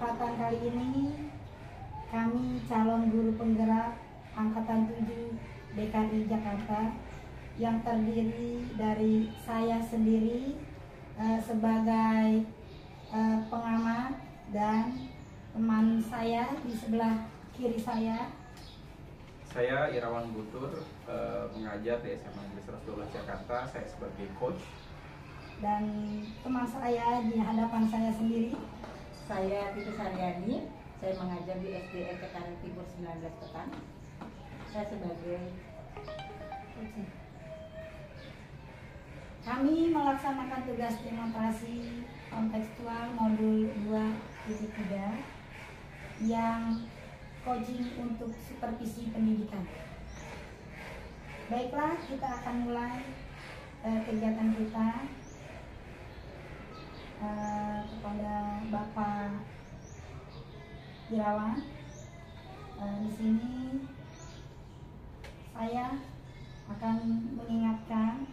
kesempatan kali ini kami calon guru penggerak Angkatan 7 DKI Jakarta yang terdiri dari saya sendiri sebagai pengamat dan teman saya di sebelah kiri saya. Saya Irawan Butur, mengajar di SMA Negeri 112 Jakarta. Saya sebagai coach. Dan teman saya di hadapan saya sendiri. Saya Titus Haryani, saya mengajar di SDN Ketaran Timur 19 Pekan. Saya sebagai Kami melaksanakan tugas demonstrasi kontekstual modul 2.3 yang coaching untuk supervisi pendidikan. Baiklah, kita akan mulai kegiatan kita. Kepada Bapak Irawan, di sini saya akan mengingatkan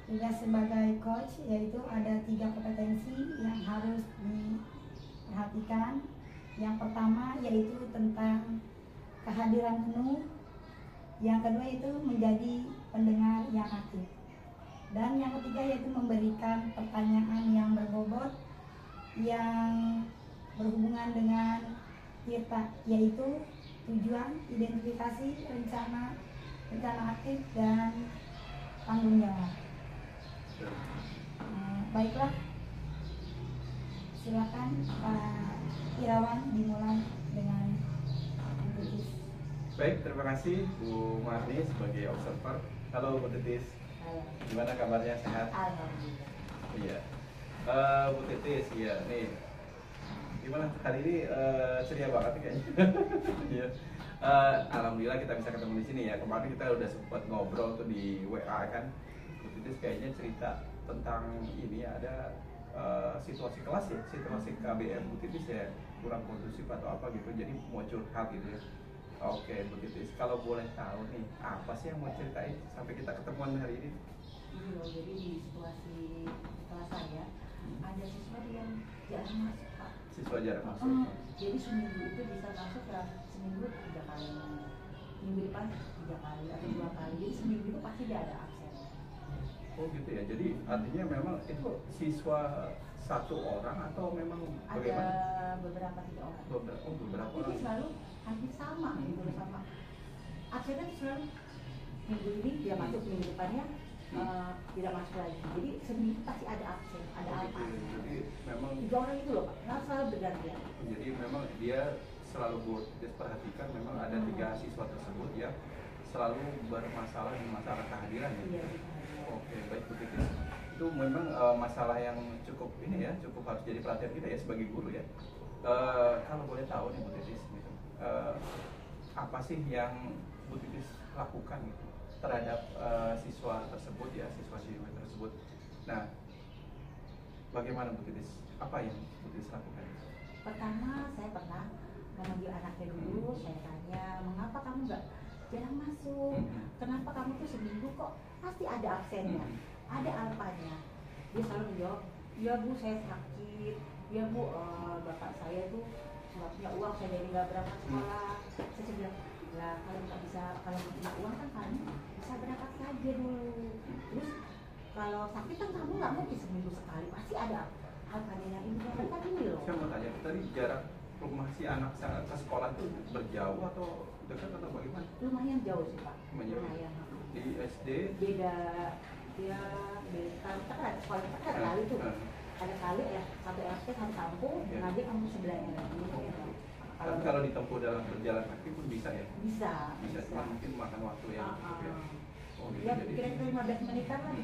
tugas sebagai coach, yaitu ada 3 kompetensi yang harus diperhatikan. Yang pertama yaitu tentang kehadiran penuh, yang kedua itu menjadi pendengar yang aktif, dan yang ketiga yaitu memberikan pertanyaan yang berbobot yang berhubungan dengan kita, yaitu tujuan, identifikasi, rencana aktif, dan tanggung jawab. Baiklah, silakan Pak Irawan dimulai dengan Titis. Baik, terima kasih Bu Marni sebagai observer. Halo Bu Titis. Gimana kabarnya, sehat? Alhamdulillah. Iya. Bu Titis, iya nih. Gimana hari ini ceria banget nih kayaknya. Iya. Alhamdulillah kita bisa ketemu di sini ya. Kemarin kita udah sempat ngobrol tuh di WA kan. Bu Titis kayaknya cerita tentang ini ada situasi kelas ya, situasi KBM Bu Titis ya kurang kondusif atau apa gitu. Jadi mau curhat gitu ya. Oke, Bu Titis, kalau boleh tahu nih, apa sih yang mau ceritain sampai kita ketemuan hari ini? Jadi di situasi kelas saya ada siswa yang jarang masuk, Pak. Siswa jarang masuk. Jadi seminggu itu bisa masuk ya, seminggu 3 kali, minggu depan 3 kali atau 2 kali. Jadi seminggu itu pasti dia ada absen. Oh gitu ya. Jadi artinya memang itu siswa satu orang atau memang bagaimana? Ada beberapa 3 orang. Beberapa Jadi orang. selalu hampir sama gitu loh, sama absennya tuh selalu minggu ini dia masuk, minggu depannya tidak masuk lagi. Jadi seminggu pasti ada absen, ada apa? Jadi memang 3 orang itu loh, Pak. Nggak selalu bergantian. jadi memang dia selalu perhatikan memang ada 3 siswa tersebut ya selalu bermasalah di masalah kehadiran ya. Iya. Oke, baik Bu Titis. Itu memang masalah yang cukup ini ya, cukup harus jadi perhatian kita ya sebagai guru ya. Kalau boleh tahu nih Bu Titis gitu, apa sih yang Bu Titis lakukan gitu terhadap siswa tersebut ya, siswa-siswi tersebut. Nah, bagaimana Bu Titis? Apa yang Bu Titis lakukan? Pertama saya pernah memanggil anaknya dulu, saya tanya, mengapa kamu nggak jarang masuk? Kenapa kamu tuh seminggu kok pasti ada absennya, ada alpanya? Dia selalu menjawab, ya Bu saya sakit, ya Bu bapak saya tuh nggak punya uang, saya jadi nggak berangkat sekolah. Saya bilang, lah kalau nggak bisa, kalau nggak punya uang kan kamu bisa berangkat saja dulu. Terus kalau sakit kan kamu nggak mungkin seminggu sekali, pasti ada alpanya yang ini kan ini loh. Saya mau tanya, tadi jarak rumah si anak ke sekolah itu berjauh atau dekat atau bagaimana? Lumayan jauh sih Pak. Lumayan. Di SD? Beda, dia kalau kita kan sekolah kita kan kali tuh. Ada kali ya, satu RT satu kampung, ngaji kampung sebelahnya lagi. Kalau ditempuh dalam berjalan kaki pun bisa ya? Bisa. Cuma mungkin makan waktu ya. Oh, gitu. Ya Jadi kira-kira 15 menitan lah.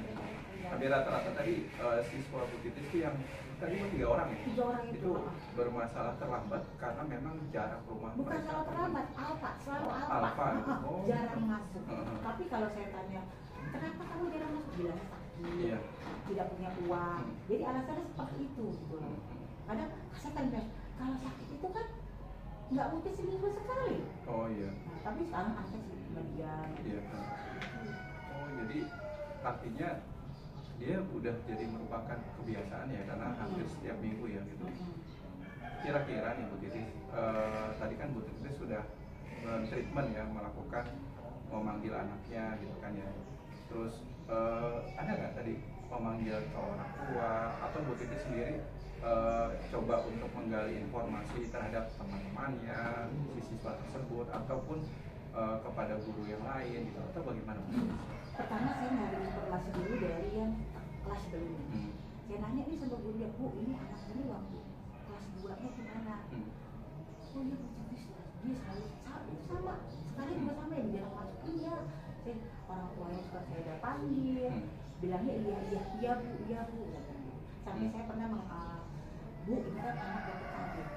tapi rata-rata tadi siswa Bu Titis itu yang tadi 3 orang ya? 3 orang itu. Bermasalah terlambat karena memang jarak rumah Bukan mereka. salah terlambat, alfa, selalu alfa. Alfa. Oh. Jarang masuk. Tapi kalau saya tanya, kenapa kamu jarang masuk? Bilangnya sakit, Iya. tidak punya uang. Jadi alasannya seperti itu gitu loh. Kadang saya tanya, kalau sakit itu kan nggak mungkin seminggu sekali. Oh iya. Nah, tapi sekarang akses bagian. Iya. Oh jadi artinya dia udah jadi merupakan kebiasaan ya karena hampir setiap minggu ya gitu. kira-kira nih Bu Titis, tadi kan Bu Titis sudah treatment ya, melakukan memanggil anaknya gitu kan ya. Terus ada nggak tadi memanggil ke orang tua atau Bu Titis sendiri coba untuk menggali informasi terhadap teman-temannya, siswa tersebut ataupun kepada guru yang lain gitu, atau bagaimana Bu Titis? Pertama saya nyari informasi dulu dari yang kelas sebelumnya. Saya nanya ini sama guru ya, Bu, ini anak ini waktu kelas 2-nya gimana? Oh iya, dia selalu sama, sekali juga sama ya, dia masuk iya. Saya orang tuanya juga saya udah panggil, bilangnya iya bu. Sampai saya pernah Bu, ini kan anak yang terkabur,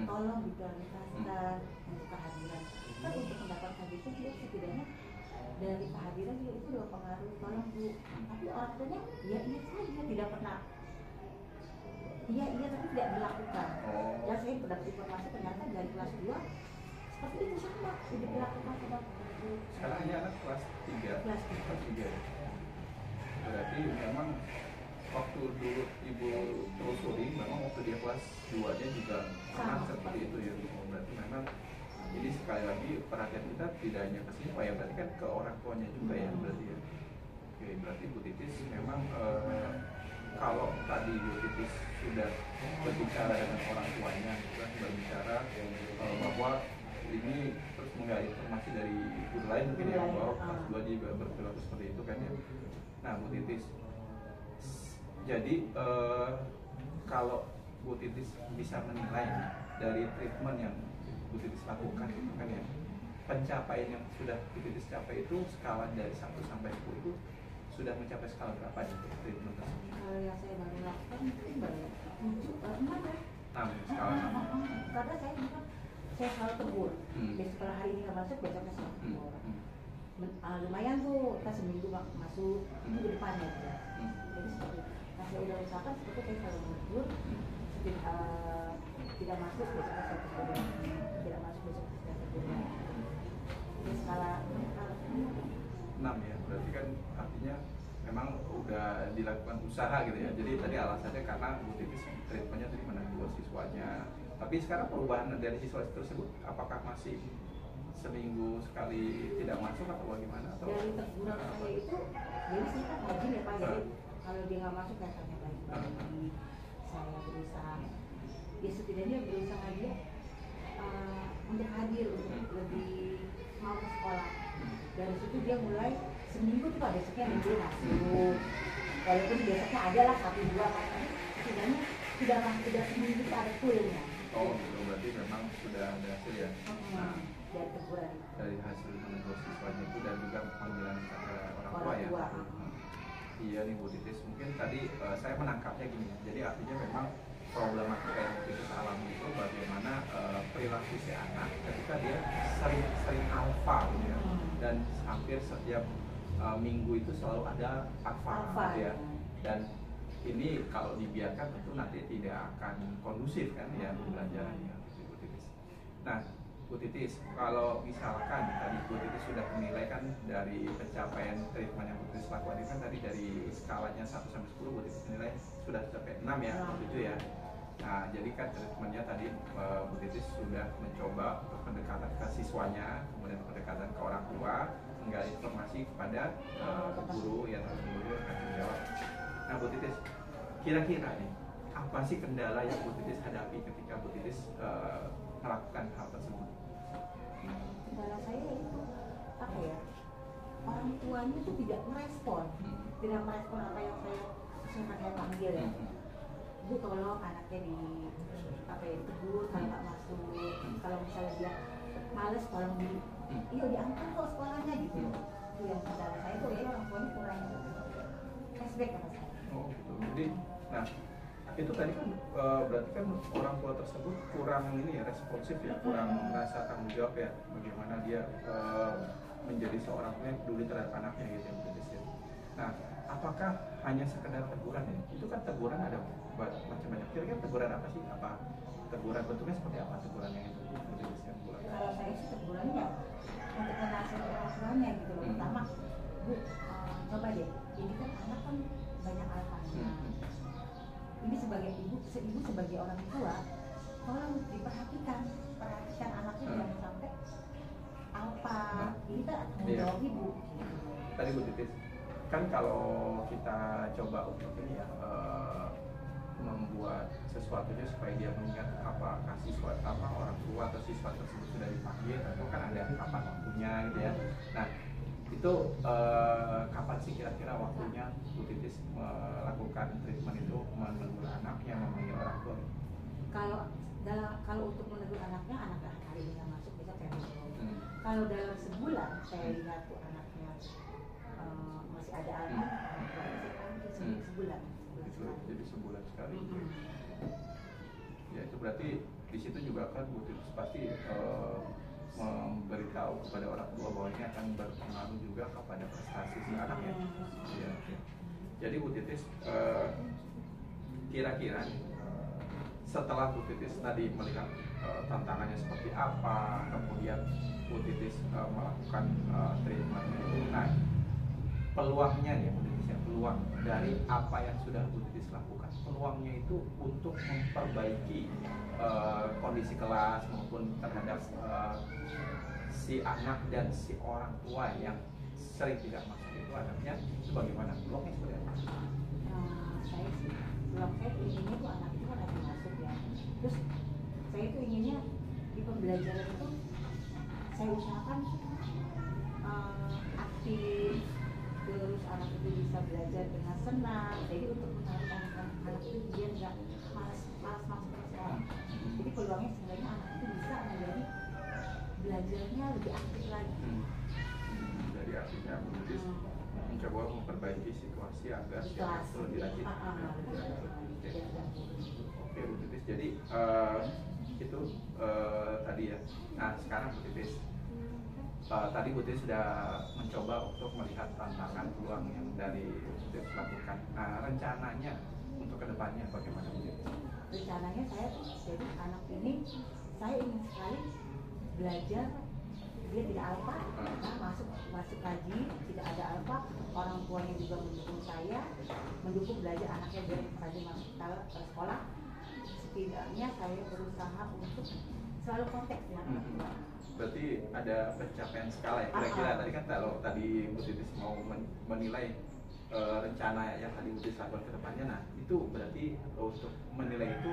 tolong diprioritaskan untuk kehadiran. Kan untuk mendapatkan itu dia setidaknya dari kehadiran dia itu udah pengaruh, tolong Bu. Tapi orang tuanya iya saja, tidak pernah iya tapi tidak dilakukan. Ya saya mendapat informasi ternyata dari kelas 2 seperti itu sama, tidak dilakukan sama Bu. Sekarang ini anak kelas 3. Kelas 3 ya. Berarti memang waktu dulu Ibu telusuri, memang waktu dia kelas 2-nya juga sama seperti itu ya. Berarti memang ini sekali lagi perhatian kita tidak hanya ke sini, ya berarti kan ke orang tuanya juga ya berarti ya. Oke, berarti Bu Titis memang kalau tadi Bu Titis sudah berbicara dengan orang tuanya, sudah berbicara bahwa ini terus menggali informasi dari guru lain mungkin ya, bahwa kelas 2 juga berperilaku seperti itu kan ya. Nah Bu Titis, jadi kalau Bu Titis bisa menilai dari treatment yang Bu Titis lakukan itu kan ya, pencapaian yang sudah Bu Titis capai itu skala dari 1 sampai 10 itu sudah mencapai skala berapa nih treatment tersebut? Kalau yang saya baru lakukan mungkin baru 6 ya. 6, skala 6. Karena saya selalu tegur. Besok kalau hari ini nggak masuk, besoknya saya tegur. Lumayan tuh, kita seminggu masuk, minggu depan ya. Jadi seperti nah saya udah usahakan seperti saya selalu tegur. Tidak masuk, besoknya saya tegur. Tidak masuk, besoknya saya tegur. Jadi skala 6 ya, berarti kan artinya memang udah dilakukan usaha gitu ya. Jadi tadi alasannya karena Bu Titis treatmentnya tadi menegur siswanya. Tapi sekarang perubahan dari siswa tersebut apakah masih seminggu sekali tidak masuk atau bagaimana? Atau dari teguran saya itu, jadi saya kan rajin ya Pak, jadi kalau dia nggak masuk saya tanya lagi. Saya berusaha, ya setidaknya berusaha dia untuk hadir, untuk lebih mau ke sekolah. Dari situ dia mulai seminggu tuh Pak, besoknya minggu masuk. Walaupun besoknya ada lah 1-2 kan, setidaknya tidak seminggu itu ada fullnya. Oh gitu, berarti memang sudah ada hasil ya. Nah, dari teguran dari hasil menegur siswanya itu dan juga panggilan orang tua ya. Iya nih Bu Titis, mungkin tadi saya menangkapnya gini ya. Jadi artinya memang problematika yang Bu Titis alami itu bagaimana perilaku si anak ketika dia sering alfa gitu ya. Dan hampir setiap minggu itu selalu ada alfa gitu ya. Dan ini kalau dibiarkan tentu nanti tidak akan kondusif kan ya pembelajarannya Bu Titis. Nah Bu Titis, kalau misalkan tadi Bu Titis sudah menilai kan dari pencapaian treatment yang Bu Titis lakukan itu kan tadi dari skalanya 1 sampai 10 Bu Titis menilai sudah sampai 6 ya, begitu ya. Nah jadi kan treatmentnya tadi Bu Titis sudah mencoba untuk pendekatan ke siswanya, kemudian pendekatan ke orang tua, menggali informasi kepada guru yang guru akan menjawab. Nah Bu Titis, kira-kira nih apa sih kendala yang Bu Titis hadapi ketika Bu Titis melakukan hal tersebut? Kendala saya itu apa ya? Orang tuanya itu tidak merespon apa yang saya panggil ya. Bu tolong anaknya ditegur kalau nggak masuk. Kalau misalnya dia males tolong diantar ke sekolahnya gitu. Itu yang kendala saya itu ya, orang tuanya kurang respect sama saya. Oh gitu. Jadi, nah itu tadi kan berarti kan orang tua tersebut kurang ini ya, responsif ya, kurang merasa tanggung jawab ya, bagaimana dia menjadi seorang tua yang peduli terhadap anaknya gitu ya. Nah, apakah hanya sekedar teguran ya? Itu kan teguran ada macam-macam. Kira-kira teguran apa sih? Apa teguran bentuknya seperti apa tegurannya itu? Kalau saya sih tegurannya untuk menasihati orang tuanya gitu loh. Pertama, Bu, coba deh, ini kan anak kan banyak alfanya. Ini sebagai ibu sebagai orang tua tolong diperhatikan, perhatikan anaknya jangan sampai apa. Ini kan tanggung jawab ibu. Tadi Bu Titis, kan kalau kita coba untuk ini ya membuat sesuatunya supaya dia mengingat apakah siswa apa orang tua atau siswa tersebut sudah dipanggil atau kan ada kapan waktunya gitu ya. Nah itu kapan sih kira-kira waktunya Bu Titis melakukan treatment itu, menegur anaknya, memanggil orang tua? Kalau untuk menegur anaknya, anak hari ini yang masuk bisa kayak kalau dalam sebulan saya lihat tuh anaknya masih ada anak, saya panggil sebulan. Jadi sebulan sekali. Ya itu berarti di situ juga kan Bu Titis pasti memberitahu kepada orang tua bahwa ini akan berpengaruh juga kepada prestasi si anak ya. Ya. Jadi Bu Titis kira-kira setelah Bu Titis tadi melihat tantangannya seperti apa, kemudian Bu Titis melakukan treatment itu, nah peluangnya ya Bu Titis ya, peluang dari apa yang sudah Bu Titis lakukan, peluangnya itu untuk memperbaiki kondisi kelas maupun terhadap si anak dan si orang tua yang sering tidak masuk itu anaknya, itu bagaimana peluangnya seperti apa? Saya sih peluang saya inginnya tuh anak itu kan ada masuk ya, terus saya tuh inginnya di pembelajaran itu saya usahakan aktif, terus anak itu bisa belajar dengan senang. Jadi untuk menarik anak itu dia nggak malas masuk ke sekolah. Jadi peluangnya sebenarnya anak itu bisa menjadi belajarnya lebih aktif lagi. Jadi artinya Bu Titis mencoba memperbaiki situasi agar si anak itu lebih rajin. Oke Bu Titis, jadi itu tadi ya. Nah sekarang Bu Titis, tadi Bu Titis sudah mencoba untuk melihat tantangan peluang yang dari Bu Titis lakukan. Nah rencananya untuk kedepannya bagaimana Bu Titis? Rencananya saya jadi anak ini saya ingin sekali belajar, dia tidak alfa, masuk lagi tidak ada alfa, orang tuanya juga mendukung saya, mendukung belajar anaknya biar rajin masuk ke sekolah. Setidaknya saya berusaha untuk selalu kontak dengan anak tua. Berarti ada pencapaian skala ya kira-kira. Tadi kan kalau tadi Bu Titis mau menilai rencana yang tadi Bu Titis lakukan ke depannya, nah itu berarti untuk menilai itu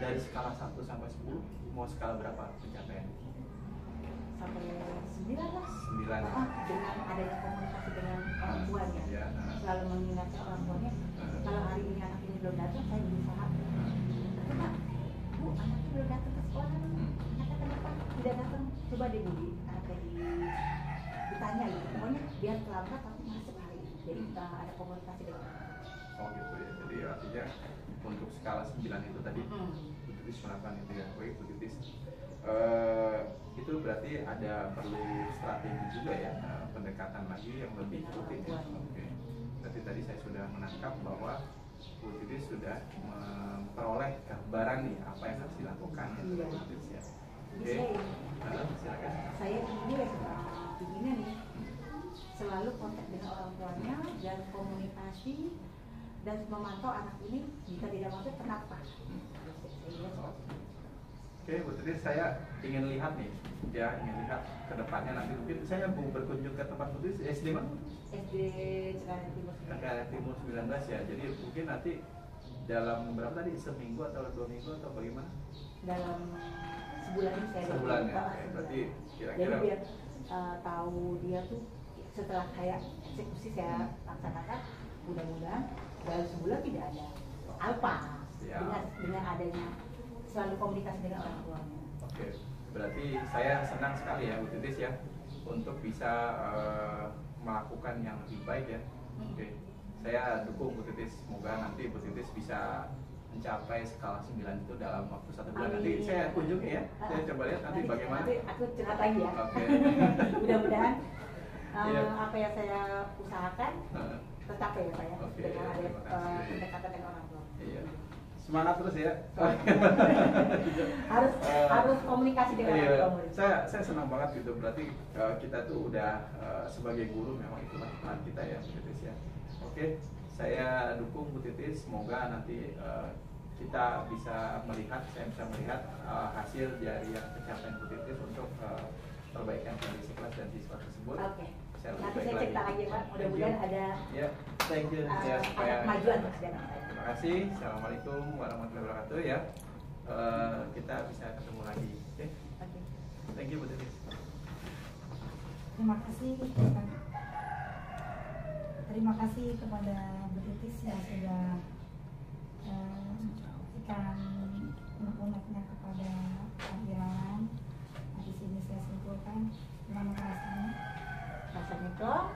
dari skala 1 sampai 10 mau skala berapa pencapaian? Sampai 9 lah. 9. Dengan adanya komunikasi dengan orang tuanya, selalu mengingatkan orang tuanya, kalau hari ini anak ini belum datang, saya berusaha. Kenapa? Bu, anaknya belum datang ke sekolah. Kenapa tidak datang? Coba deh Bu, ditanya gitu. Pokoknya biar terlambat tapi masuk hari ini. Jadi ada komunikasi dengan orang tua. Oh gitu ya. Jadi artinya untuk skala 9 itu tadi Bu Titis melakukan itu ya. Baik Bu Titis. Itu berarti ada perlu strategi juga ya, pendekatan lagi yang lebih rutin ya. Oke. Berarti tadi saya sudah menangkap bahwa Bu Titis sudah memperoleh gambaran nih apa yang harus dilakukan ya, Bu Titis ya. Oke. Silakan. Saya ini begini nih, selalu kontak dengan orang tuanya dan komunikasi dan memantau anak ini jika tidak masuk kenapa. Oke, Bu Titis, saya ingin lihat nih, ya ingin lihat ke depannya nanti mungkin saya mau berkunjung ke tempat Bu Titis SD mana? SD Cikarang Timur. Cikarang Timur 19 ya. Jadi mungkin nanti dalam berapa tadi, seminggu atau 2 minggu atau bagaimana? Dalam sebulan ini saya sebulan ya. Oke, berarti kira-kira. Jadi biar tahu dia tuh setelah kayak eksekusi saya laksanakan, mudah-mudahan dalam sebulan tidak ada alpa dengan adanya selalu komunikasi dengan orang tuanya. Oke, berarti saya senang sekali ya Bu Titis ya untuk bisa melakukan yang lebih baik ya. Oke, saya dukung Bu Titis. Semoga nanti Bu Titis bisa mencapai skala 9 itu dalam waktu 1 bulan. Nanti saya kunjungi ya. Saya coba lihat nanti bagaimana. Nanti aku cerita lagi ya. Oke. Mudah-mudahan apa yang saya usahakan tercapai ya Pak ya. Oke, Dengan ada terima kasih. pendekatan dengan orang tua. Iya. Semangat terus ya. harus komunikasi dengan orang tua. Saya senang banget gitu. Berarti kita tuh udah sebagai guru memang itulah peran kita ya Bu Titis ya. Oke, saya dukung Bu Titis. Semoga nanti kita bisa melihat, saya bisa melihat hasil dari yang pencapaian Bu Titis untuk perbaikan kondisi kelas dan siswa tersebut. Oke. Bisa lebih Nanti baik saya cerita lagi Pak. Mudah-mudahan ada ya, thank you ya, ada kemajuan Mas. terima kasih. Assalamualaikum warahmatullahi wabarakatuh ya. Kita bisa ketemu lagi. Oke. Oke. Thank you Bu Titis. Terima kasih kepada Bu Titis yang sudah memberikan unek-uneknya kepada Pak Irawan. Di sini saya simpulkan gimana rasanya. Rasanya kok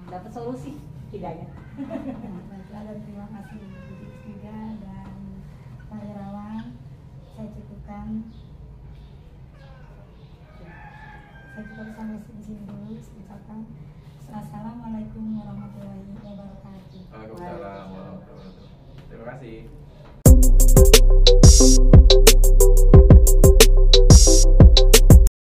dapat solusi tidaknya. Baiklah, dan terima kasih Bu Titis juga dan Pak Irawan. Saya cukupkan sampai di sini dulu. Saya ucapkan Assalamualaikum warahmatullahi wabarakatuh. Waalaikumsalam warahmatullahi wabarakatuh. Terima kasih.